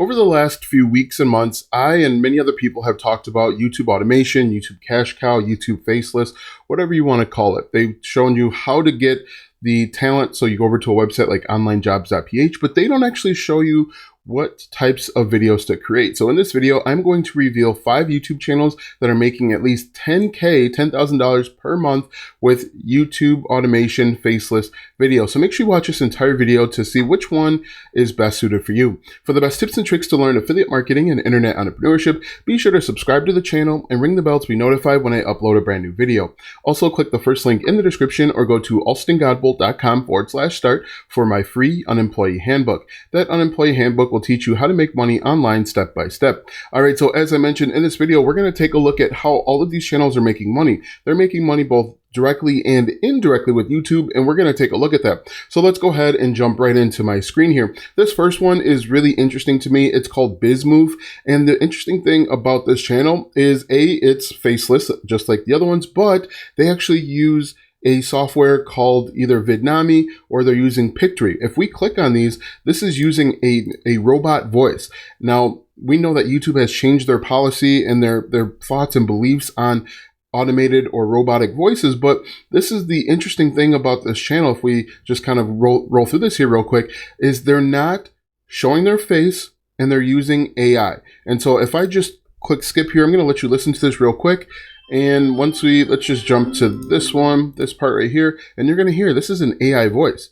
Over the last few weeks and months, I and many other people have talked about YouTube automation, YouTube Cashcow, YouTube Faceless, whatever you want to call it. They've shown you how to get the talent. So you go over to a website like onlinejobs.ph, but they don't actually show you what types of videos to create. So in this video, I'm going to reveal 5 YouTube channels that are making at least $10,000 per month with YouTube automation faceless video. So make sure you watch this entire video to see which one is best suited for you. For the best tips and tricks to learn affiliate marketing and internet entrepreneurship, be sure to subscribe to the channel and ring the bell to be notified when I upload a brand new video. Also, click the first link in the description or go to alstongodbolt.com/start for my free unemployee handbook. That unemployee handbook will teach you how to make money online step by step. All right, so as I mentioned in this video, we're going to take a look at how all of these channels are making money. They're making money both directly and indirectly with YouTube, and we're going to take a look at that. So let's go ahead and jump right into my screen here. This first one is really interesting to me. It's called BizMove, and the interesting thing about this channel is it's faceless, just like the other ones, but they actually use a software called either Vidnami or they're using Pictory. If we click on these, this is using a robot voice. Now, we know that YouTube has changed their policy and their thoughts and beliefs on automated or robotic voices, but this is the interesting thing about this channel. If we just kind of roll through this here real quick, is they're not showing their face and they're using AI. And so if I just click skip here, I'm going to let you listen to this real quick. And let's just jump to this one, this part right here, and you're going to hear this is an AI voice.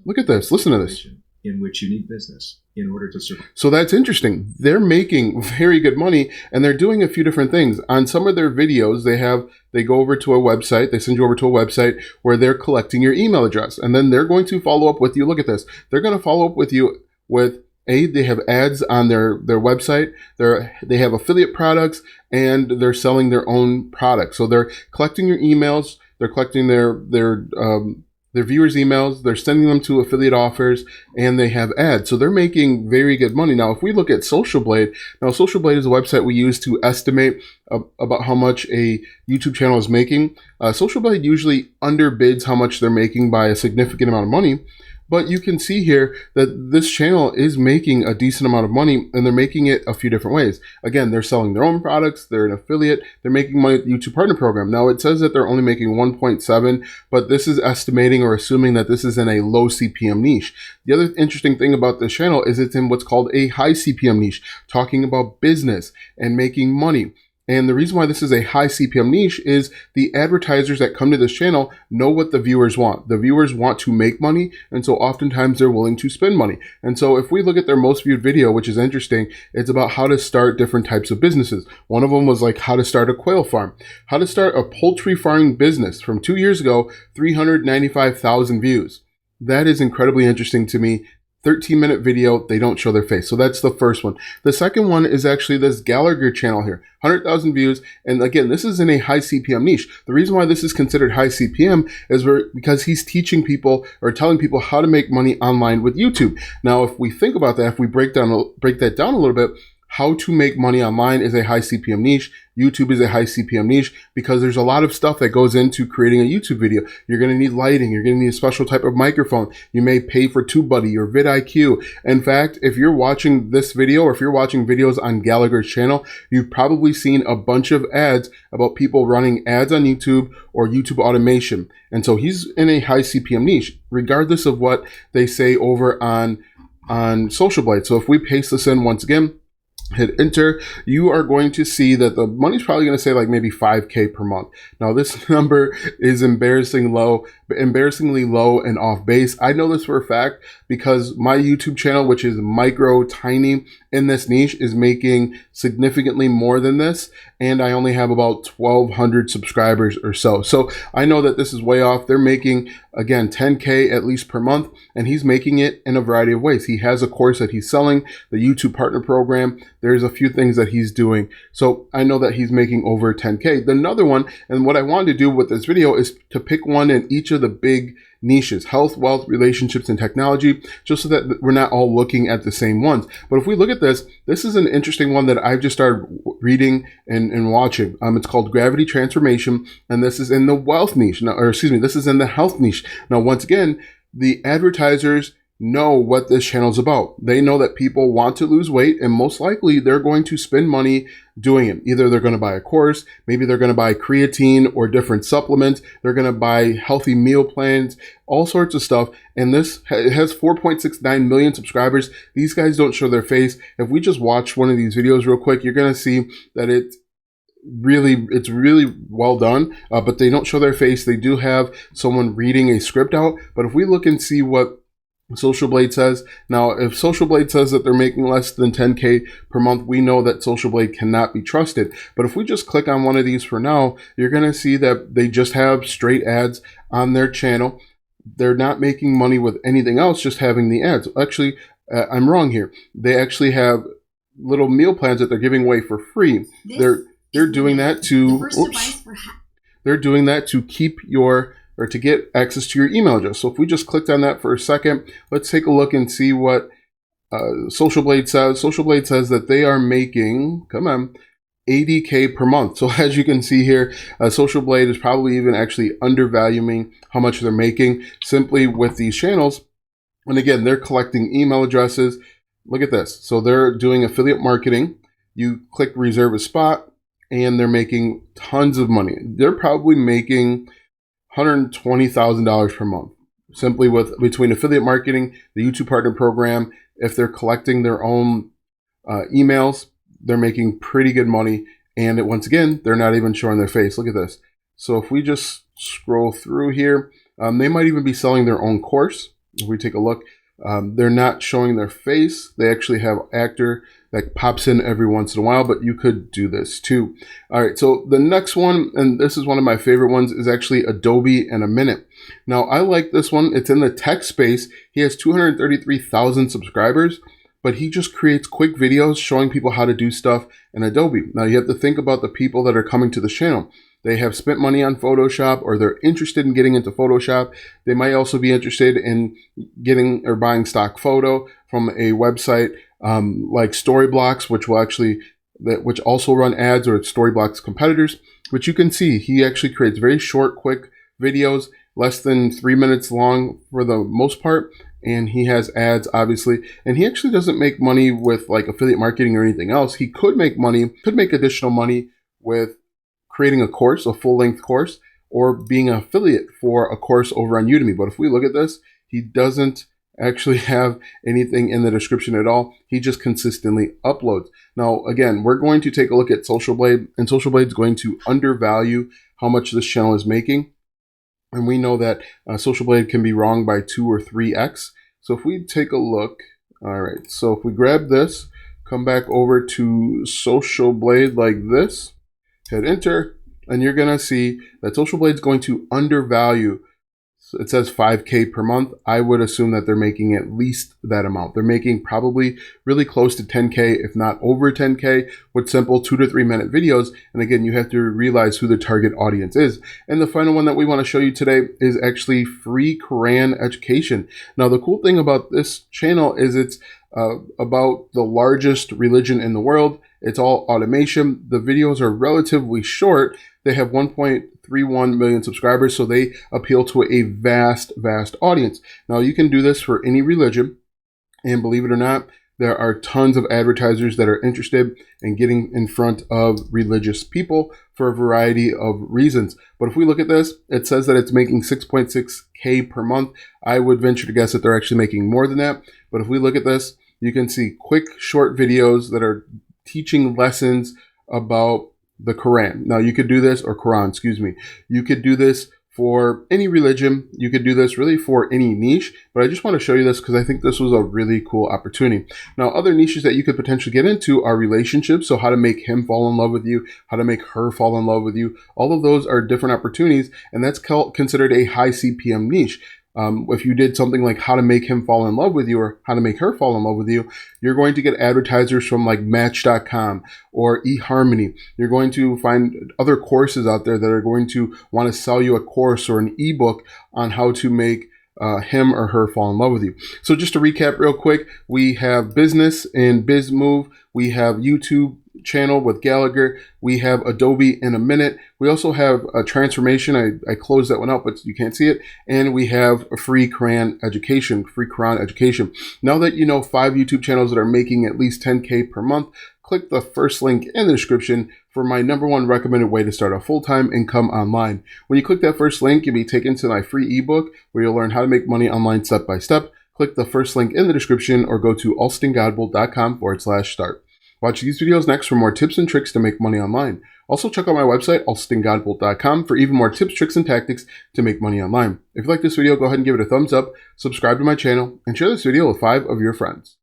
Look at this. Listen to this. In which you need business in order to survive. So that's interesting. They're making very good money, and they're doing a few different things. On some of their videos, they go over to a website. They send you over to a website where they're collecting your email address, and then they're going to follow up with you. Look at this. They're going to follow up with you with they have ads on their website. They have affiliate products, and they're selling their own products. So they're collecting your emails. They're collecting their viewers' emails. They're sending them to affiliate offers, and they have ads. So they're making very good money. Now, if we look at Social Blade, Social Blade is a website we use to estimate about how much a YouTube channel is making. Social Blade usually underbids how much they're making by a significant amount of money. But you can see here that this channel is making a decent amount of money, and they're making it a few different ways. Again, they're selling their own products. They're an affiliate. They're making money with the YouTube Partner Program. Now, it says that they're only making 1.7, but this is estimating or assuming that this is in a low CPM niche. The other interesting thing about this channel is it's in what's called a high CPM niche, talking about business and making money. And the reason why this is a high CPM niche is the advertisers that come to this channel know what the viewers want. The viewers want to make money, and so oftentimes they're willing to spend money. And so if we look at their most viewed video, which is interesting, it's about how to start different types of businesses. One of them was like how to start a quail farm, how to start a poultry farming business. From 2 years ago, 395,000 views. That is incredibly interesting to me. 13-minute video, they don't show their face. So that's the first one. The second one is actually this Gallagher channel here, 100,000 views. And again, this is in a high CPM niche. The reason why this is considered high CPM is because he's teaching people or telling people how to make money online with YouTube. Now, if we think about that, if we break that down a little bit, how to make money online is a high CPM niche. YouTube is a high CPM niche because there's a lot of stuff that goes into creating a YouTube video. You're going to need lighting. You're going to need a special type of microphone. You may pay for TubeBuddy or vidIQ. In fact, if you're watching this video or if you're watching videos on Gallagher's channel, you've probably seen a bunch of ads about people running ads on YouTube or YouTube automation. And so he's in a high CPM niche, regardless of what they say over on Social Blade. So if we paste this in once again, hit enter, you are going to see that the money's probably going to say like maybe 5K per month. Now this number is embarrassingly low and off base. I know this for a fact because my YouTube channel, which is micro tiny in this niche, is making significantly more than this. And I only have about 1,200 subscribers or so. So I know that this is way off. They're making, again, 10K at least per month, and he's making it in a variety of ways. He has a course that he's selling, the YouTube Partner Program. There's a few things that he's doing. So I know that he's making over 10K. Another one, and what I wanted to do with this video is to pick one in each of the big niches: health, wealth, relationships, and technology, just so that we're not all looking at the same ones. But if we look at this, this is an interesting one that I've just started reading and watching. It's called Gravity Transformation, and this is in the wealth niche. Now, or excuse me, this is in the health niche. Now, once again, the advertisers know what this channel is about. They know that people want to lose weight, and most likely they're going to spend money doing it. Either they're going to buy a course, maybe they're going to buy creatine or different supplements, they're going to buy healthy meal plans, all sorts of stuff. And this has 4.69 million subscribers. These guys don't show their face. If we just watch one of these videos real quick, you're going to see that it's really well done, but they don't show their face. They do have someone reading a script out. But if we look and see what Social Blade says. Now, if Social Blade says that they're making less than 10K per month, we know that Social Blade cannot be trusted. But if we just click on one of these for now, you're going to see that they just have straight ads on their channel. They're not making money with anything else, just having the ads. Actually, I'm wrong here. They actually have little meal plans that they're giving away for free. They're doing that to they're doing that to keep your or to get access to your email address. So if we just clicked on that for a second, let's take a look and see what Social Blade says. Social Blade says that they are making, come on, 80K per month. So as you can see here, Social Blade is probably even actually undervaluing how much they're making simply with these channels. And again, they're collecting email addresses. Look at this. So they're doing affiliate marketing. You click reserve a spot and they're making tons of money. They're probably making $120,000 per month simply with between affiliate marketing, the YouTube partner program. If they're collecting their own emails, they're making pretty good money. And once again, they're not even showing their face. Look at this. So if we just scroll through here, they might even be selling their own course. If we take a look, they're not showing their face. They actually have actor that pops in every once in a while, but you could do this too. All right, so the next one, and this is one of my favorite ones, is actually Adobe In A Minute. Now, I like this one. It's in the tech space. He has 233,000 subscribers, but he just creates quick videos showing people how to do stuff in Adobe. Now, you have to think about the people that are coming to the channel. They have spent money on Photoshop, or they're interested in getting into Photoshop. They might also be interested in getting or buying stock photo from a website like Storyblocks, which also run ads, or Storyblocks competitors. But you can see he actually creates very short, quick videos, less than 3 minutes long for the most part. And he has ads, obviously. And he actually doesn't make money with like affiliate marketing or anything else. He could make additional money with creating a course, a full-length course, or being an affiliate for a course over on Udemy. But if we look at this, he doesn't actually have anything in the description at all. He just consistently uploads. Now, again, we're going to take a look at Social Blade, and Social Blade's going to undervalue how much this channel is making. And we know that Social Blade can be wrong by 2 or 3x. So if we take a look, all right, so if we grab this, come back over to Social Blade like this, hit enter, and you're going to see that Social Blade's going to undervalue. It says 5K per month. I would assume that they're making at least that amount. They're making probably really close to 10K, if not over 10K, with simple 2 to 3 minute videos. And again, you have to realize who the target audience is. And the final one that we want to show you today is actually free Quran education. Now, the cool thing about this channel is it's about the largest religion in the world. It's all automation. The videos are relatively short. They have 1.31 million subscribers, so they appeal to a vast audience. Now, you can do this for any religion, and believe it or not, there are tons of advertisers that are interested in getting in front of religious people for a variety of reasons. But if we look at this, it says that it's making 6.6K per month. I would venture to guess that they're actually making more than that. But if we look at this, you can see quick, short videos that are teaching lessons about the Quran. Now, you could do this, or Quran, excuse me. You could do this for any religion. You could do this really for any niche, but I just want to show you this because I think this was a really cool opportunity. Now, other niches that you could potentially get into are relationships. So how to make him fall in love with you, how to make her fall in love with you. All of those are different opportunities, and that's considered a high CPM niche. If you did something like how to make him fall in love with you, or how to make her fall in love with you, you're going to get advertisers from like Match.com or eHarmony. You're going to find other courses out there that are going to want to sell you a course or an ebook on how to make him or her fall in love with you. So just to recap real quick, we have business and BizMove. We have YouTube channel with Gallagher. We have Adobe In A Minute. We also have a transformation. I closed that one out, but you can't see it. And we have a free Quran education. Now that you know 5 YouTube channels that are making at least 10K per month, click the first link in the description for my #1 recommended way to start a full-time income online. When you click that first link, you'll be taken to my free ebook where you'll learn how to make money online step by step. Click the first link in the description or go to alstongodbolt.com/start. Watch these videos next for more tips and tricks to make money online. Also check out my website, alstongodbolt.com, for even more tips, tricks, and tactics to make money online. If you like this video, go ahead and give it a thumbs up, subscribe to my channel, and share this video with 5 of your friends.